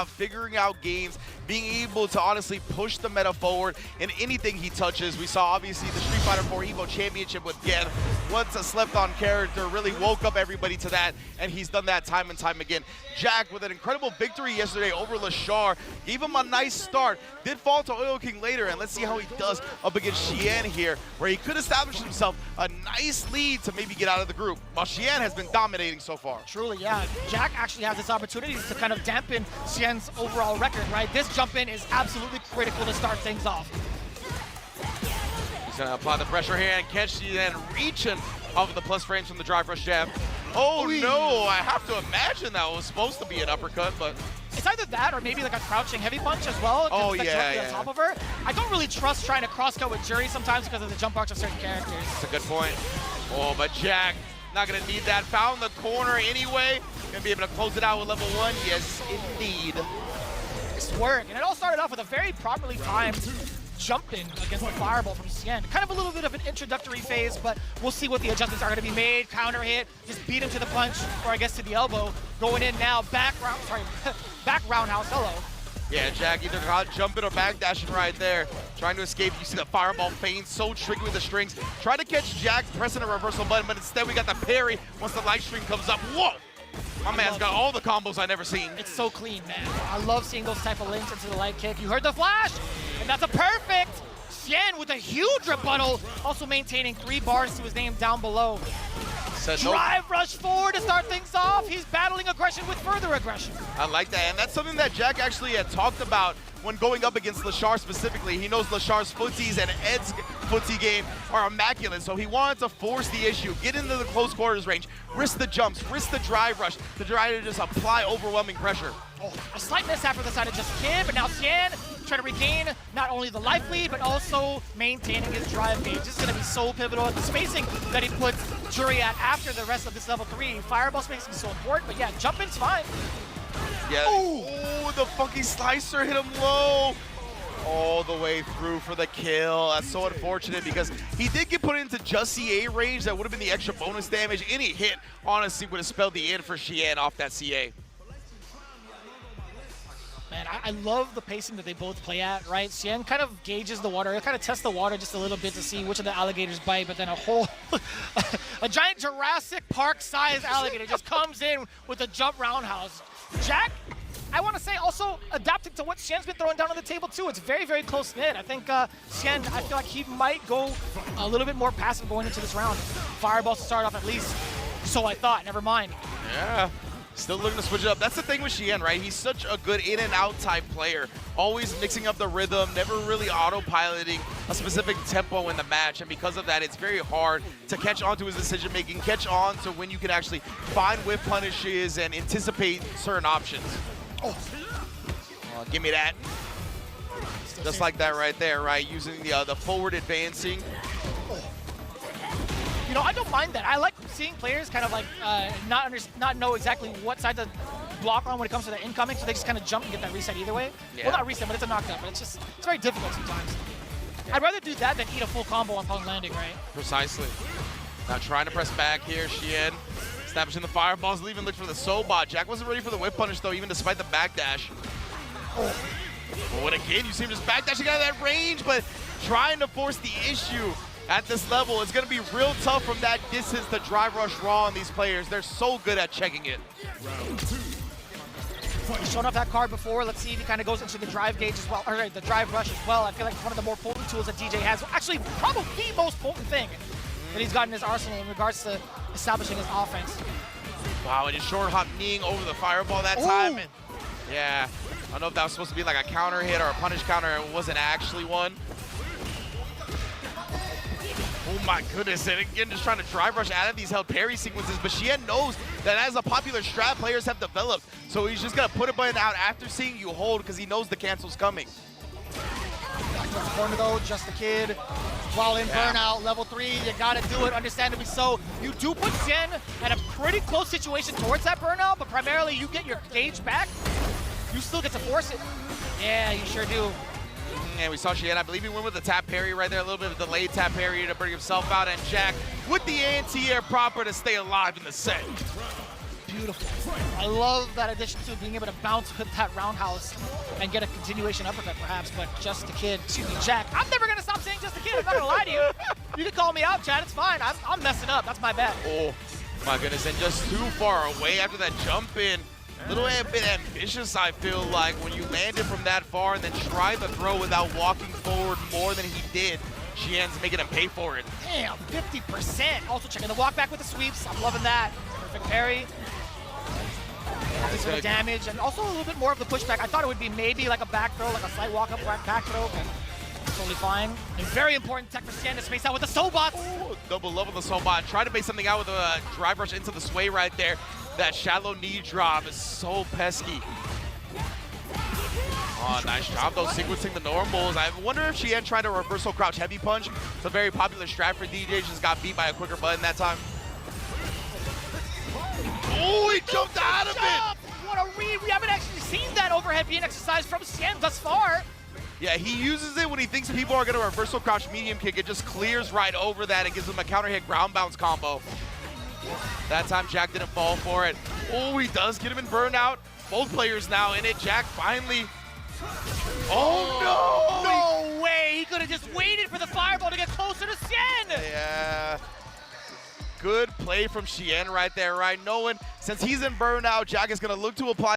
figuring out games, being able to honestly push the meta forward in anything he touches. We saw obviously the Street Fighter 4 Evo Championship with Gen. Once a slept-on character really woke up everybody to that, and he's done that time and time again. JAK with an incredible victory yesterday over Lashar, gave him a nice start, did fall to Oil King later, and let's see how he does up against XIAN here, where he could establish himself a nice lead to maybe get out of the group, while XIAN has been dominating so far. Truly, yeah. JAK actually has this opportunity to kind of dampen XIAN's overall record, right? This jump in is absolutely critical to start things off. He's gonna apply the pressure here and catch XIAN reaching off of the plus frames from the drive rush jab. Oh no, I have to imagine that was supposed to be an uppercut, but it's either that or maybe like a crouching heavy punch as well. Oh yeah, on top of her. I don't really trust trying to cross-cut with Juri sometimes because of the jump arcs of certain characters. That's a good point. Oh, but JAK not gonna need that. Found the corner anyway. Gonna be able to close it out with level 1. Yes, indeed. Nice work, and it all started off with a very properly timed jump in against the fireball from XIAN. Kind of a little bit of an introductory phase, but we'll see what the adjustments are going to be made. Counter hit, just beat him to the punch, or I guess to the elbow. Going in now, back roundhouse, hello. Yeah, JAK either got jumping or backdashing right there. Trying to escape. You see the fireball feint, so tricky with the strings. Try to catch JAK pressing a reversal button, but instead we got the parry once the light string comes up. Whoa! My man's got all the combos I've never seen. It's so clean, man. I love seeing those type of links into the light kick. You heard the flash, and that's a perfect. XIAN with a huge rebuttal, also maintaining 3 bars to his name down below. Drive rush forward to start things off. He's battling aggression with further aggression. I like that, and that's something that JAK actually had talked about when going up against Lashar specifically. He knows Lashar's footsies and Ed's footsie game are immaculate, so he wanted to force the issue, get into the close quarters range, risk the jumps, risk the drive rush to try to just apply overwhelming pressure. Oh, a slight mishap for the side of just Kid, but now XIAN trying to regain not only the life lead, but also maintaining his drive gauge. This is going to be so pivotal at the spacing that he puts Juri at after the rest of this level 3. Fireball spacing is so important, but yeah, jumping's fine. Yeah. Oh, the funky slicer hit him low. All the way through for the kill. That's so unfortunate because he did get put into just CA range. That would have been the extra bonus damage. Any hit, honestly, would have spelled the end for XIAN off that CA. Man, I love the pacing that they both play at, right? XIAN kind of gauges the water, kind of tests the water just a little bit to see which of the alligators bite, but then a giant Jurassic Park-sized alligator just comes in with a jump roundhouse. JAK, I want to say, also adapting to what XIAN's been throwing down on the table too. It's very, very close-knit. I think XIAN, I feel like he might go a little bit more passive going into this round. Fireballs to start off at least. So I thought, never mind. Yeah. Still looking to switch it up. That's the thing with XIAN, right? He's such a good in and out type player. Always mixing up the rhythm, never really autopiloting a specific tempo in the match. And because of that, it's very hard to catch on to his decision making, catch on to when you can actually find whiff punishes and anticipate certain options. Oh, give me that. Just like that right there, right? Using the forward advancing. You know, I don't mind that. I like seeing players kind of like not know exactly what side to block on when it comes to the incoming, so they just kind of jump and get that reset either way. Yeah. Well, not reset, but it's a knockdown, but it's very difficult sometimes. Yeah. I'd rather do that than eat a full combo upon landing, right? Precisely. Now trying to press back here, XIAN. Establishing the fireballs, leaving look for the Sobot. JAK wasn't ready for the whip punish though, even despite the backdash. Oh. But again, you see him just backdashing out of that range, but trying to force the issue. At this level, it's going to be real tough from that distance to drive rush raw on these players. They're so good at checking it. He's shown off that card before. Let's see if he kind of goes into the drive gauge as well, or the drive rush as well. I feel like it's one of the more potent tools that DJ has. Actually, probably the most potent thing that he's got in his arsenal in regards to establishing his offense. Wow, and just short hop kneeing over the fireball that time. And yeah, I don't know if that was supposed to be like a counter hit or a punish counter. It wasn't actually one. Oh my goodness, and again, just trying to drive rush out of these held parry sequences, but XIAN knows that as a popular strat players have developed, so he's just gonna put a button out after seeing you hold because he knows the cancel's coming. Back to the corner though, just the Kid. While in burnout, level 3, you gotta do it, understandably so. You do put XIAN at a pretty close situation towards that burnout, but primarily you get your gauge back. You still get to force it. Yeah, you sure do. And we saw XIAN, I believe he went with the tap parry right there, a little bit of a delayed tap parry to bring himself out, and JAK with the anti-air proper to stay alive in the set. beautiful. I love that addition to being able to bounce with that roundhouse and get a continuation uppercut perhaps, but just a kid, excuse me, Jack. I'm never gonna stop saying just a kid, I'm not gonna lie to you. You can call me out, Chad, it's fine. I'm messing up, that's my bad. Oh my goodness, and just too far away after that jump in. A little bit ambitious, I feel like, when you landed from that far and then try the throw without walking forward more than he did. XIAN's making him pay for it. Damn, 50%. Also checking the walk back with the sweeps. I'm loving that. Perfect parry. This bit of damage, and also a little bit more of the pushback. I thought it would be maybe like a back throw, like a slight walk up back throw, but totally fine. And very important tech for XIAN to space out with the Sobots. Oh, double love with the Sobot. Try to make something out with a drive rush into the sway right there. That shallow knee drop is so pesky. Oh, nice job though, sequencing the normals. I wonder if XIAN tried a reversal crouch heavy punch. It's a very popular strat for DJ, just got beat by a quicker button that time. Oh, he jumped out of it! What a read! We haven't actually seen that overhead being exercised from XIAN thus far. Yeah, he uses it when he thinks people are going to reversal crouch medium kick. It just clears right over that and gives him a counter hit ground bounce combo. That time JAK didn't fall for it. Oh, he does get him in burnout. Both players now in it. JAK finally. Oh no! No way! He could have just waited for the fireball to get closer to XIAN! Yeah. Good play from XIAN right there, right? Knowing since he's in burnout, JAK is going to look to apply